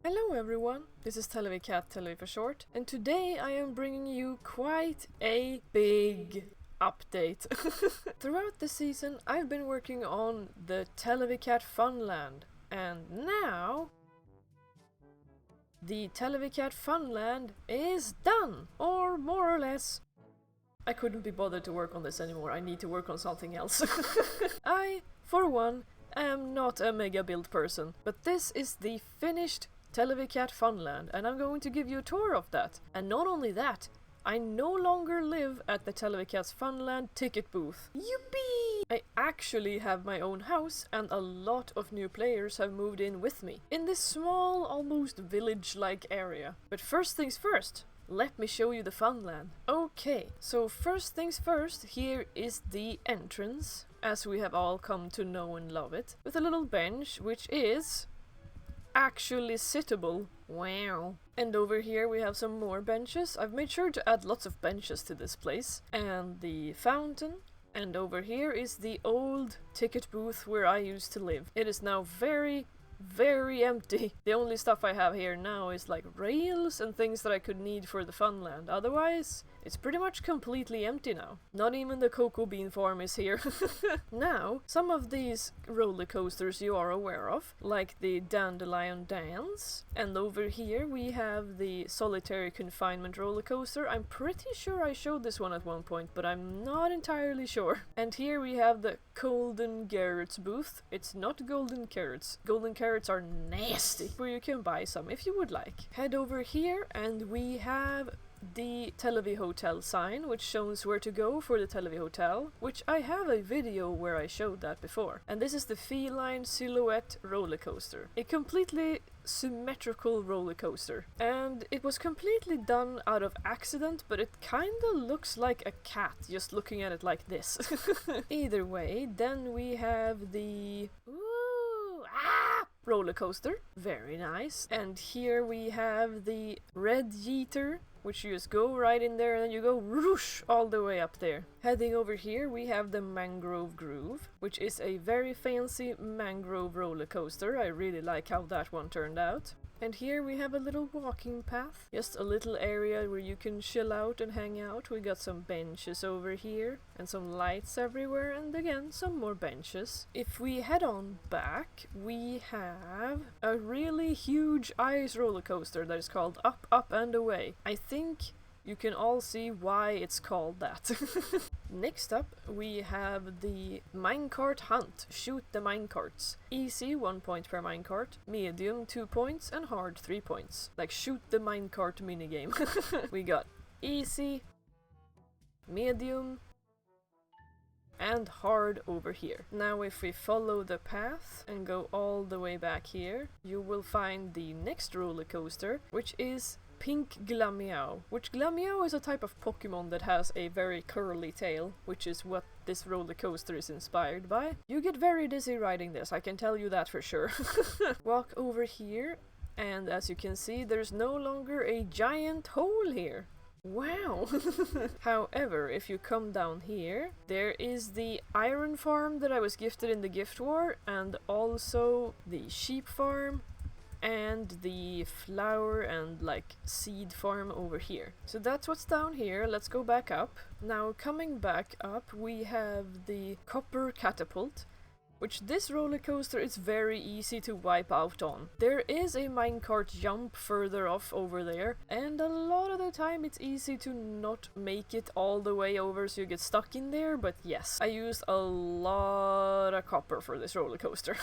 Hello everyone, this is TeleviCat, Televi for short, and today I am bringing you quite a big update. Throughout the season I've been working on the TeleviCat Funland, and now the TeleviCat Funland is done, or more or less. I couldn't be bothered to work on this anymore, I need to work on something else. I, for one, am not a mega build person, but this is the finished TeleviCat Funland, and I'm going to give you a tour of that. And not only that, I no longer live at the TeleviCat's Funland ticket booth. Yippee! I actually have my own house, and a lot of new players have moved in with me, in this small, almost village-like area. But first things first, let me show you the Funland. Okay, so first things first, here is the entrance, as we have all come to know and love it, with a little bench, which is actually sittable. Wow. And over here we have some more benches. I've made sure to add lots of benches to this place. And the fountain. And over here is the old ticket booth where I used to live. It is now very empty. The only stuff I have here now is like rails and things that I could need for the Funland. Otherwise, it's pretty much completely empty now. Not even the cocoa bean farm is here. Now, some of these roller coasters you are aware of, like the Dandelion Dance, and over here we have the Solitary Confinement roller coaster. I'm pretty sure I showed this one at one point, but I'm not entirely sure. And here we have the Golden Carrots booth. It's not golden carrots. Golden carrots are nasty, where you can buy some if you would like. Head over here and we have the Televi Hotel sign, which shows where to go for the Televi Hotel, which I have a video where I showed that before. And this is the Feline Silhouette roller coaster. A completely symmetrical roller coaster. And it was completely done out of accident, but it kinda looks like a cat, just looking at it like this. Either way, then we have the roller coaster. Very nice. And here we have the Red Yeeter, which you just go right in there and then you go whoosh all the way up there. Heading over here we have the Mangrove Groove, which is a very fancy mangrove roller coaster. I really like how that one turned out. And here we have a little walking path, just a little area where you can chill out and hang out. We got some benches over here and some lights everywhere, and again some more benches. If we head on back, we have a really huge ice roller coaster that is called Up, Up and Away. I think you can all see why it's called that. Next up, we have the Minecart Hunt. Shoot the minecarts. Easy, 1 point per minecart. Medium, 2 points. And hard, 3 points. Like shoot the minecart minigame. We got easy, medium, and hard over here. Now if we follow the path and go all the way back here, you will find the next roller coaster, which is Pink Glameow, which Glameow is a type of Pokemon that has a very curly tail, which is what this roller coaster is inspired by. You get very dizzy riding this, I can tell you that for sure. Walk over here, and as you can see, there's no longer a giant hole here. Wow! However, if you come down here, there is the iron farm that I was gifted in the gift war, and also the sheep farm, and the flower and like seed farm over here. So that's what's down here. Let's go back up. Now coming back up we have the Copper Catapult, which this roller coaster is very easy to wipe out on. There is a minecart jump further off over there, and a lot of the time it's easy to not make it all the way over so you get stuck in there, but yes, I used a lot of copper for this roller coaster.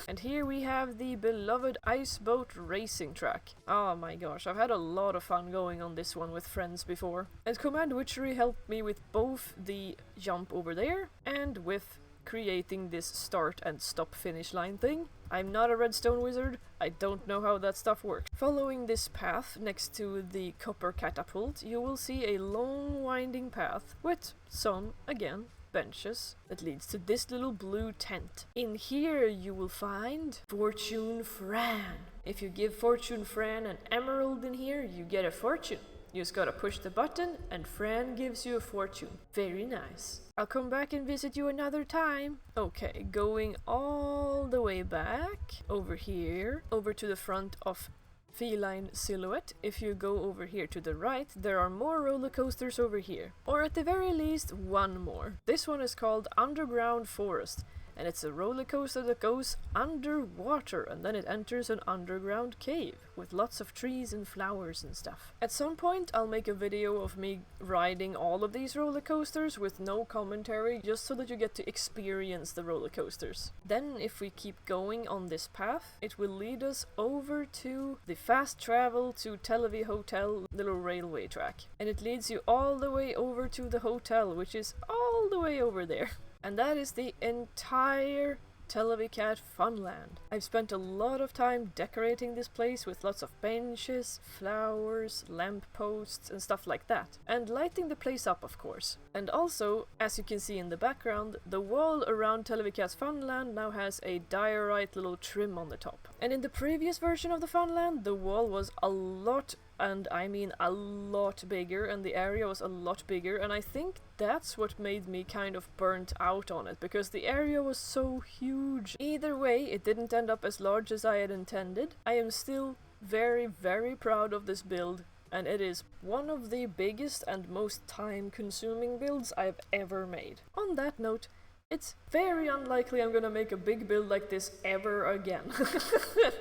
And here we have the beloved Ice Boat Racing Track. Oh my gosh, I've had a lot of fun going on this one with friends before. And Command Witchery helped me with both the jump over there and with creating this start and stop finish line thing. I'm not a redstone wizard, I don't know how that stuff works. Following this path next to the Copper Catapult, you will see a long winding path with some, again, benches that leads to this little blue tent. In here you will find Fortune Fran. If you give Fortune Fran an emerald in here, you get a fortune. You just gotta push the button and Fran gives you a fortune. Very nice. I'll come back and visit you another time. Okay, going all the way back over here, over to the front of feline silhouette. If you go over here to the right, there are more roller coasters over here. Or at the very least, one more. This one is called Underground Forest. And it's a roller coaster that goes underwater and then it enters an underground cave with lots of trees and flowers and stuff. At some point I'll make a video of me riding all of these roller coasters with no commentary, just so that you get to experience the roller coasters. Then if we keep going on this path, it will lead us over to the fast travel to Televi Hotel little railway track. And it leads you all the way over to the hotel, which is all the way over there. And that is the entire TeleviCat Funland. I've spent a lot of time decorating this place with lots of benches, flowers, lampposts and stuff like that. And lighting the place up, of course. And also, as you can see in the background, the wall around TeleviCat's Funland now has a diorite little trim on the top. And in the previous version of the Funland, the wall was a lot, and I mean a lot bigger, and the area was a lot bigger, and I think that's what made me kind of burnt out on it, because the area was so huge. Either way, it didn't end up as large as I had intended. I am still very, very proud of this build, and it is one of the biggest and most time-consuming builds I've ever made. On that note, it's very unlikely I'm gonna make a big build like this ever again.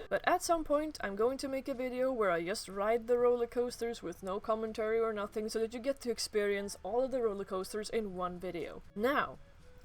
But at some point I'm going to make a video where I just ride the roller coasters with no commentary or nothing, so that you get to experience all of the roller coasters in one video. Now,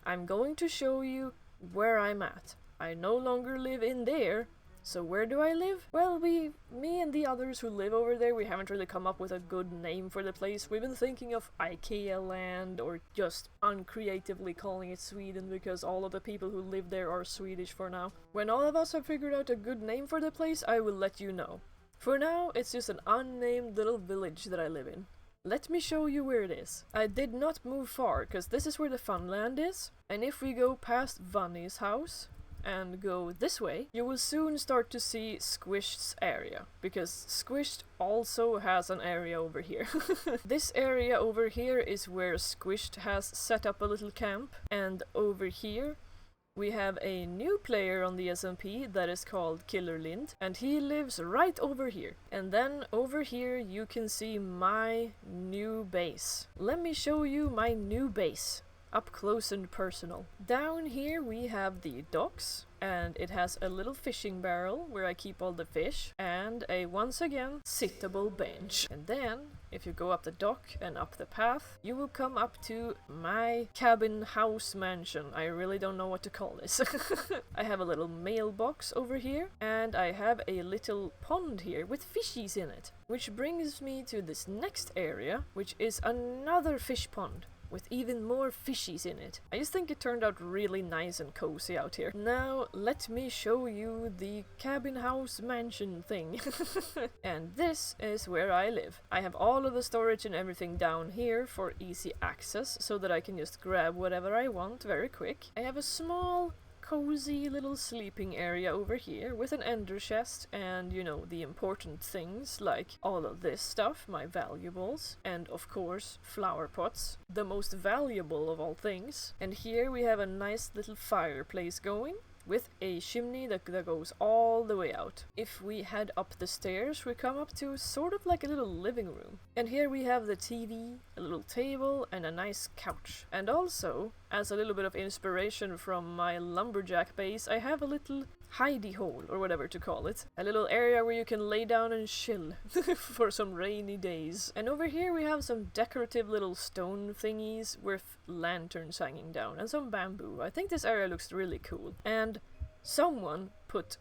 I'm going to show you where I'm at. I no longer live in there. So where do I live? Well, me and the others who live over there, we haven't really come up with a good name for the place. We've been thinking of IKEA land, or just uncreatively calling it Sweden, because all of the people who live there are Swedish for now. When all of us have figured out a good name for the place, I will let you know. For now, it's just an unnamed little village that I live in. Let me show you where it is. I did not move far, because this is where the Funland is, and if we go past Vanny's house and go this way, you will soon start to see Squished's area, because Squished also has an area over here. This area over here is where Squished has set up a little camp, and over here we have a new player on the SMP that is called Killer Lind, and he lives right over here. And then over here you can see my new base. Let me show you my new base, up close and personal. Down here we have the docks, and it has a little fishing barrel where I keep all the fish, and a, once again, sittable bench. And then, if you go up the dock and up the path, you will come up to my cabin house mansion. I really don't know what to call this. I have a little mailbox over here, and I have a little pond here with fishies in it. Which brings me to this next area, which is another fish pond with even more fishies in it. I just think it turned out really nice and cozy out here. Now, let me show you the cabin house mansion thing. And this is where I live. I have all of the storage and everything down here for easy access, so that I can just grab whatever I want very quick. I have a small, cozy little sleeping area over here with an ender chest and, you know, the important things like all of this stuff, my valuables, and of course flower pots, the most valuable of all things. And here we have a nice little fireplace going with a chimney that goes all the way out. If we head up the stairs, we come up to sort of like a little living room. And here we have the TV, a little table, and a nice couch. And also, as a little bit of inspiration from my lumberjack base, I have a little hidey hole, or whatever to call it. A little area where you can lay down and chill for some rainy days. And over here we have some decorative little stone thingies with lanterns hanging down, and some bamboo. I think this area looks really cool. And someone put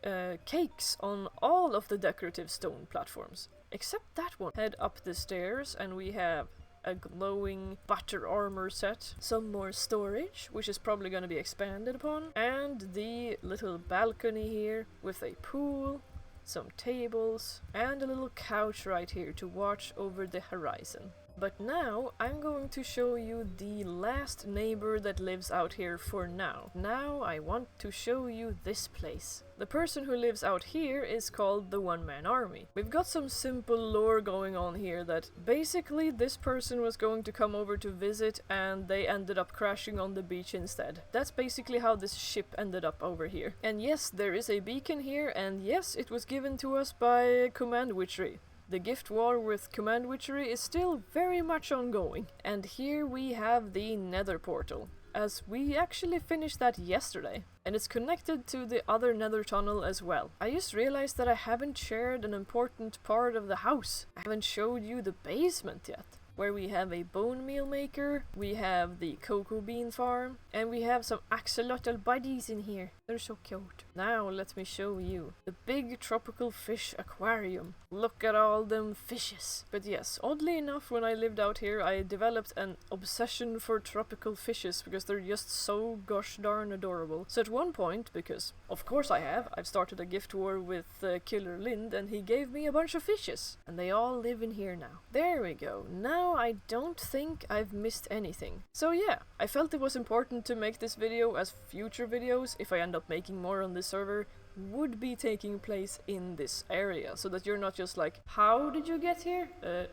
cakes on all of the decorative stone platforms, except that one. Head up the stairs and we have a glowing butter armor set, some more storage, which is probably going to be expanded upon, and the little balcony here with a pool, some tables, and a little couch right here to watch over the horizon. But now I'm going to show you the last neighbor that lives out here for now. Now I want to show you this place. The person who lives out here is called the One-Man Army. We've got some simple lore going on here that basically this person was going to come over to visit and they ended up crashing on the beach instead. That's basically how this ship ended up over here. And yes, there is a beacon here, and yes, it was given to us by Command Witchery. The gift war with Command Witchery is still very much ongoing. And here we have the Nether portal, as we actually finished that yesterday. And it's connected to the other Nether tunnel as well. I just realized that I haven't shared an important part of the house. I haven't showed you the basement yet, where we have a bone meal maker, we have the cocoa bean farm, and we have some axolotl buddies in here. They're so cute. Now let me show you the big tropical fish aquarium. Look at all them fishes. But yes, oddly enough, when I lived out here, I developed an obsession for tropical fishes because they're just so gosh darn adorable. So at one point, because of course I've started a gift war with Killer Lind, and he gave me a bunch of fishes. And they all live in here now. There we go. Now I don't think I've missed anything. So yeah, I felt it was important to make this video, as future videos, if I end up making more on this server, would be taking place in this area, so that you're not just like, how did you get here?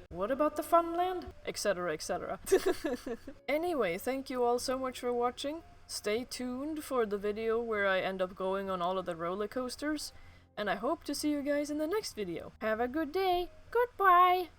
What about the fun land? Etc, etc. Anyway, thank you all so much for watching. Stay tuned for the video where I end up going on all of the roller coasters, and I hope to see you guys in the next video. Have a good day. Goodbye!